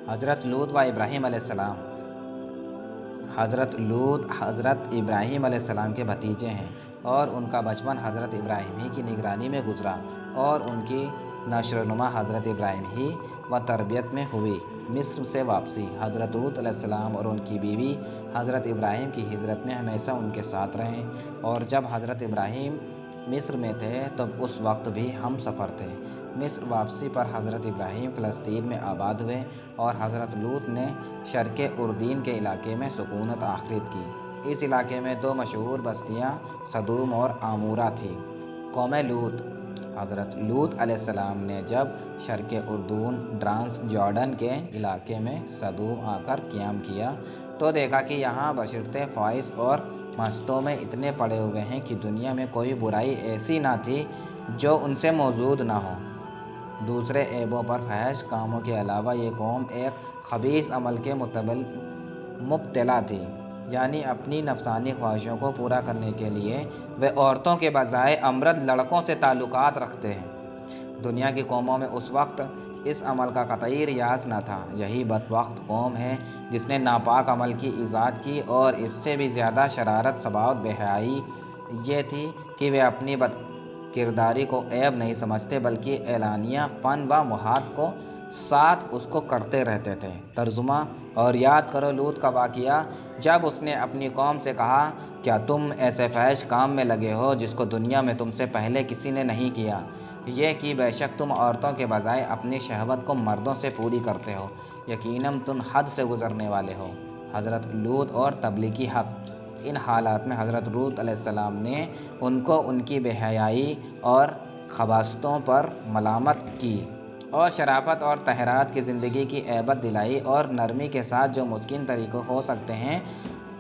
حضرت لوط و ابراہیم علیہ السلام حضرت لوط حضرت ابراہیم علیہ السلام کے بھتیجے ہیں اور ان کا بچپن حضرت ابراہیم ہی کی نگرانی میں گزرا اور ان کی نشو و نما حضرت ابراہیم ہی و تربیت میں ہوئی۔ مصر سے واپسی حضرت لوط علیہ السلام اور ان کی بیوی حضرت ابراہیم کی ہجرت میں ہمیشہ ان کے ساتھ رہیں، اور جب حضرت ابراہیم مصر میں تھے تب اس وقت بھی ہم سفر تھے۔ مصر واپسی پر حضرت ابراہیم فلسطین میں آباد ہوئے اور حضرت لوط نے شرق اردن کے علاقے میں سکونت آخریت کی۔ اس علاقے میں دو مشہور بستیاں سدوم اور عمورہ تھیں۔ قوم لوط حضرت لوط علیہ السلام نے جب شرق اردن ٹرانس جارڈن کے علاقے میں سدوم آ کر قیام کیا تو دیکھا کہ یہاں بشرطِ خواہش اور مستوں میں اتنے پڑے ہوئے ہیں کہ دنیا میں کوئی برائی ایسی نہ تھی جو ان سے موجود نہ ہو۔ دوسرے عیبوں پر فحش کاموں کے علاوہ یہ قوم ایک خبیث عمل کے مبتلا تھی، یعنی اپنی نفسانی خواہشوں کو پورا کرنے کے لیے وہ عورتوں کے بجائے امرد لڑکوں سے تعلقات رکھتے ہیں۔ دنیا کی قوموں میں اس وقت اس عمل کا قطعی ریاض نہ تھا۔ یہی بدبخت قوم ہے جس نے ناپاک عمل کی ایجاد کی، اور اس سے بھی زیادہ شرارت سباوت بے حیائی یہ تھی کہ وہ اپنی بد کرداری کو عیب نہیں سمجھتے بلکہ اعلانیہ فن و محات کو ساتھ اس کو کرتے رہتے تھے۔ ترجمہ: اور یاد کرو لوط کا واقعہ جب اس نے اپنی قوم سے کہا، کیا تم ایسے فحش کام میں لگے ہو جس کو دنیا میں تم سے پہلے کسی نے نہیں کیا، یہ کہ بے شک تم عورتوں کے بجائے اپنی شہوت کو مردوں سے پوری کرتے ہو، یقیناً تم حد سے گزرنے والے ہو۔ حضرت لوط اور تبلیغی حق۔ ان حالات میں حضرت لوط علیہ السلام نے ان کو ان کی بے حیائی اور خباثتوں پر ملامت کی اور شرافت اور طہارت کی زندگی کی عبرت دلائی، اور نرمی کے ساتھ جو ممکن طریقے ہو سکتے ہیں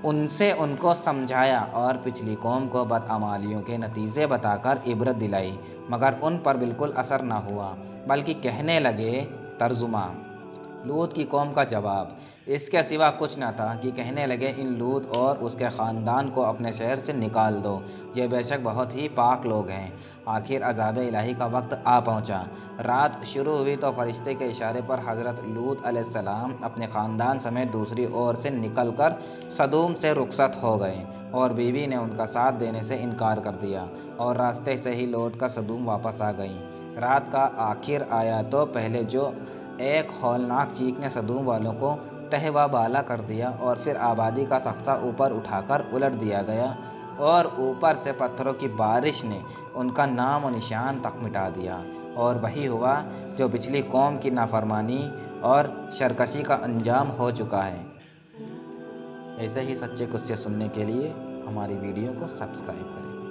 ان سے ان کو سمجھایا، اور پچھلی قوم کو بدعمالیوں کے نتیجے بتا کر عبرت دلائی، مگر ان پر بالکل اثر نہ ہوا بلکہ کہنے لگے۔ ترجمہ: لوط کی قوم کا جواب اس کے سوا کچھ نہ تھا کہ کہنے لگے، ان لوط اور اس کے خاندان کو اپنے شہر سے نکال دو، یہ بے شک بہت ہی پاک لوگ ہیں۔ آخر عذاب الہی کا وقت آ پہنچا۔ رات شروع ہوئی تو فرشتے کے اشارے پر حضرت لوط علیہ السلام اپنے خاندان سمیت دوسری اور سے نکل کر سدوم سے رخصت ہو گئے، اور بیوی نے ان کا ساتھ دینے سے انکار کر دیا اور راستے سے ہی لوٹ کر سدوم واپس آ گئیں۔ رات کا آخر آیا تو پہلے جو ایک ہولناک چیخ نے سدوم والوں کو تہ و بالا کر دیا، اور پھر آبادی کا تختہ اوپر اٹھا کر الٹ دیا گیا، اور اوپر سے پتھروں کی بارش نے ان کا نام و نشان تک مٹا دیا۔ اور وہی ہوا جو پچھلی قوم کی نافرمانی اور سرکشی کا انجام ہو چکا ہے۔ ایسے ہی سچے قصے سننے کے لیے ہماری ویڈیو کو سبسکرائب کریں۔